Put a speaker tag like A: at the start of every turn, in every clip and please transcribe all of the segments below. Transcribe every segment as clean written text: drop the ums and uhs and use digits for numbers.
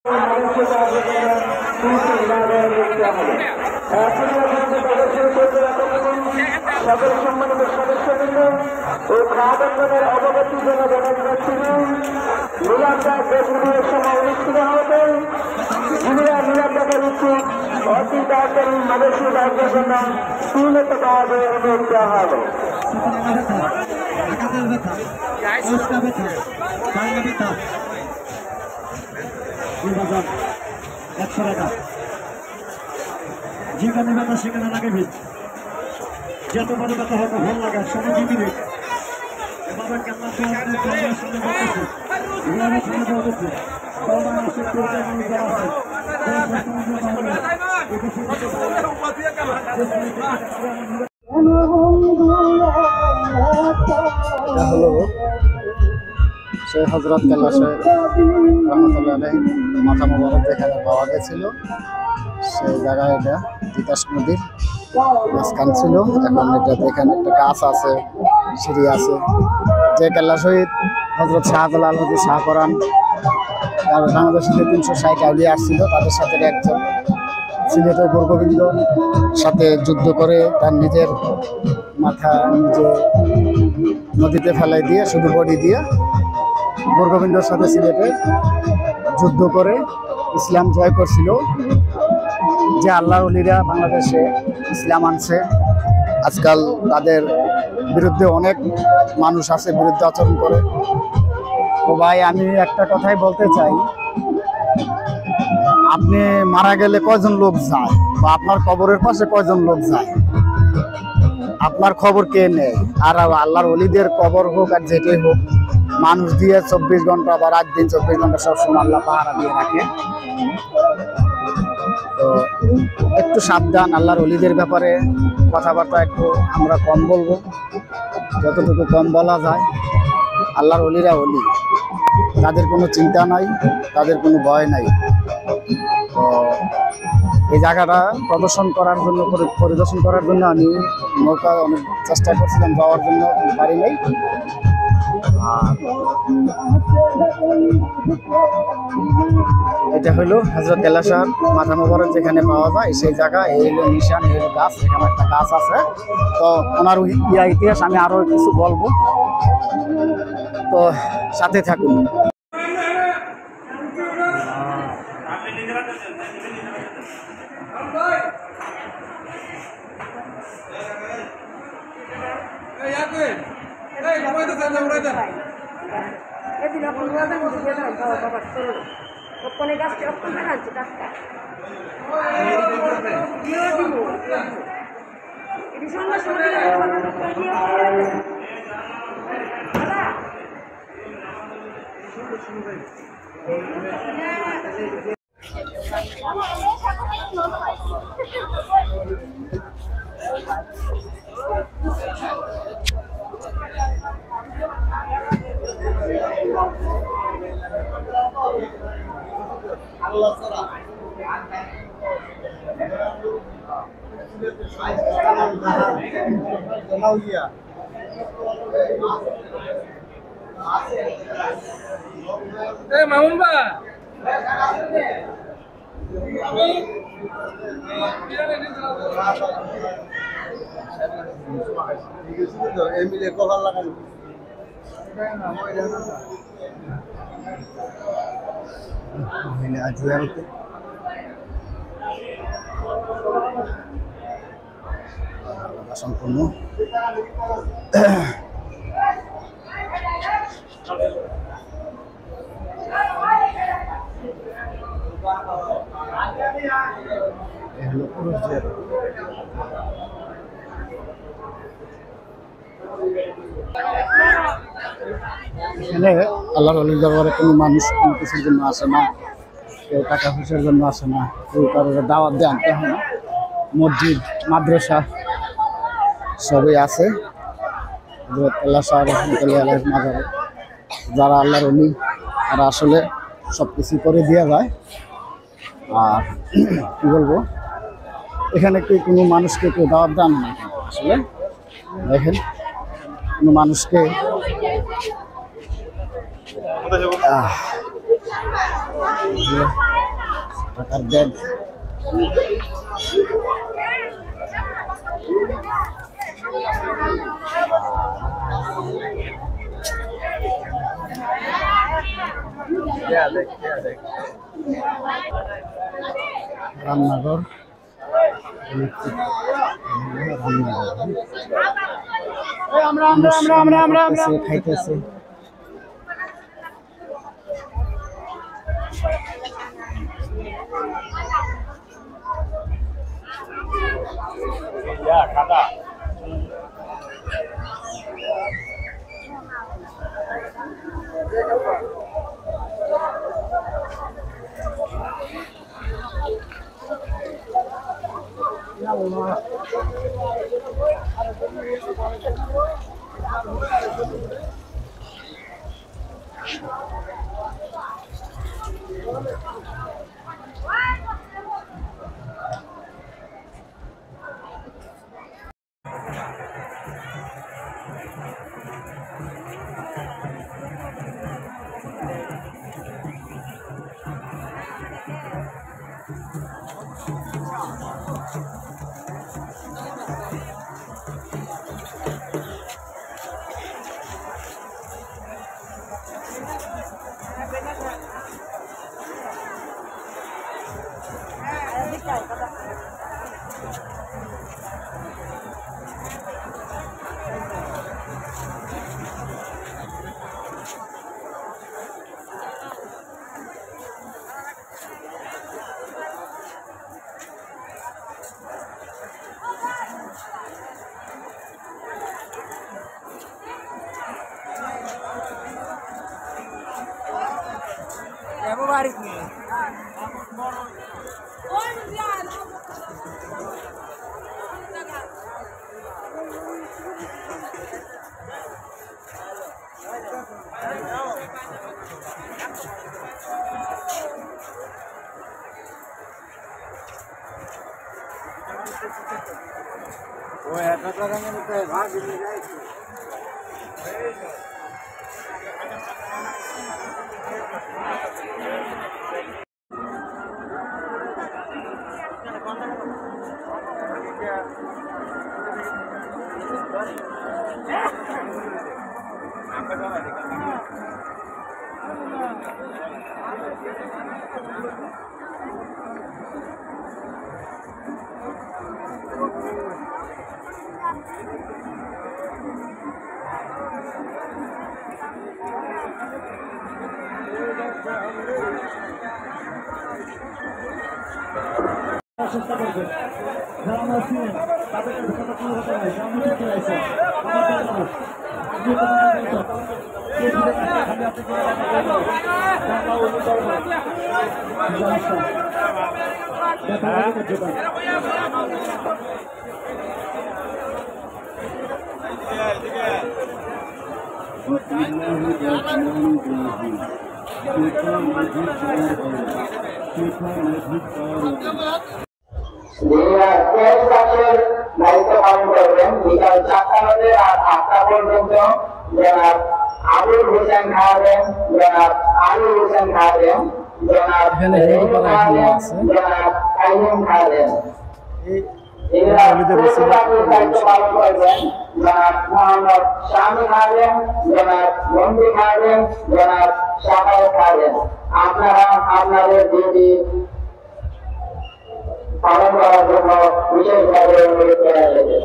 A: সকল সম্মানিত সদস্যবৃন্দ ও খাদ্যের অবগতির জন্য জানাতে যাচ্ছি নীলামদাস বেসরকারের সময় অনুষ্ঠিত হবে যিনিরা নীলামদাসের উচিত অতি তাড়াতাড়ি মানসিক রাজ্যের জন্য উন্নত কাজে অনুরোধ দেওয়া হবে।
B: যেখানে ব্যথা সেখানে লাগে ভিড়, যত বড় ব্যথা হয়তো ভালো লাগে সবাই দিবি বাবা কেমন হলো শেখ হজরত কাল্লাশে রহমতুল্লাহ আলাইহি মাথা মোবারক যেখানে পাওয়া গেছিল সেই জায়গায় এটা তিতাস নদীর মাঝখান ছিল। এখন এটাতে এখানে একটা গাছ আছে, সিঁড়ি আছে। যে কেল্লা শহীদ হজরত শাহজালাল হজরত শাহপরান আর বাংলাদেশের 360 আউলিয়া আসছিল, তাদের সাথে একজন সিলেটের গোরগোবিন্দ সাথে যুদ্ধ করে তার নিজের মাথা নিজে নদীতে ফেলাই দিয়ে শুধু বডি দিয়ে গোরগোবিন্দর সাথে সিলেটে যুদ্ধ করে ইসলাম জয় করছিল। যে আল্লাহর ওলিরা বাংলাদেশে ইসলাম আনছে, আজকাল তাদের বিরুদ্ধে অনেক মানুষ আছে, বিরুদ্ধে আচরণ করে। তো ভাই আমি একটা কথাই বলতে চাই, আপনি মারা গেলে কয়জন লোক যায় বা আপনার কবরের পাশে কয়জন লোক যায়, আপনার খবর কে নেয়? আর আল্লাহর ওলিদের কবর হোক আর যেটাই হোক, মানুষ দিয়ে 24 ঘন্টা বা রাত দিন 24 ঘন্টা সবসময় আল্লাহ পাহারা দিয়ে রাখে। তো একটু সাবধান, আল্লাহর ওলিদের ব্যাপারে কথাবার্তা একটু আমরা কম বলবো, যতটুকু কম বলা যায়। আল্লাহর ওলিরা ওলি, তাদের কোনো চিন্তা নাই, তাদের কোনো ভয় নাই। তো এই জায়গাটা পরিদর্শন করার জন্য আমি নৌকা অনেক চেষ্টা করছিলাম যাওয়ার জন্য, পারি নাই। এটা হলো হযরত কাল্লাশার মাথা মোবারক যেখানে পাওয়া যায় সেই জায়গা। এই হলো নিশান, এই হলো গাছ, এখানে একটা গাছ আছে। তো ওনার ইতিহাস আমি আরো কিছু বলবো, তো সাথে থাকুন।
C: মামুন বা এমনি কভার লাগানো
B: সম্পূর্ণ এখানে আল্লাহর ওলির দরবারে কোনো মানুষ কোনো কিছুর জন্য আসে না, কেউ টাকা পয়সার জন্য আসে না, কেউ কারোর দাওয়াত দিয়ে আনতে হয় না। মসজিদ মাদ্রাসা সবই আছে হযরত কাল্লাশাহ রহমতুল্লাহ আলাইহির মাজারে। যারা আল্লাহর ওলি তারা আসলে সব কিছু করে দেওয়া যায়। আর কি বলবো, এখানে কি কোনো মানুষকে কেউ দাওয়াত দেন না আসলে। দেখেন কোনো মানুষকে ঢাকার ব্যাগ রান্নাঘর খাইতেছে
D: চেষ্টা করবেন যারা আমরা ছিলেন তাদেরকে ঢোকাটা কোনো হতে নাই সামনে থেকে আইসেন
A: দায়িত্ব পালন করবেন বিকাল 4টা হতে রাত 8টা পর্যন্ত জনাব আবুল হোসেন খাদেম, জনাব আলুল হোসেন খাদেম, জনাব জনাব কাইম খাদেম দায়িত্ব পালন করবেন জনাব মোহাম্মদ শামী খাদেম, জনাব মন্দি খাদেম, জনাব শাহাদ খাদেম। আপনারা আপনাদের ডিউটি পালন করার জন্য বিশেষভাবে অনুরোধ করা হয়েছে।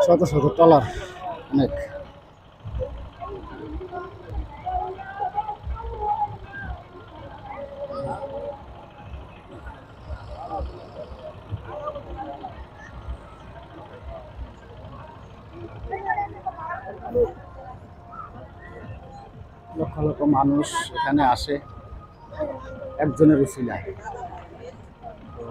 B: শত শত ট্রলার অনেক লক্ষ লক্ষ মানুষ এখানে আসে একজনের উছিলায়। তো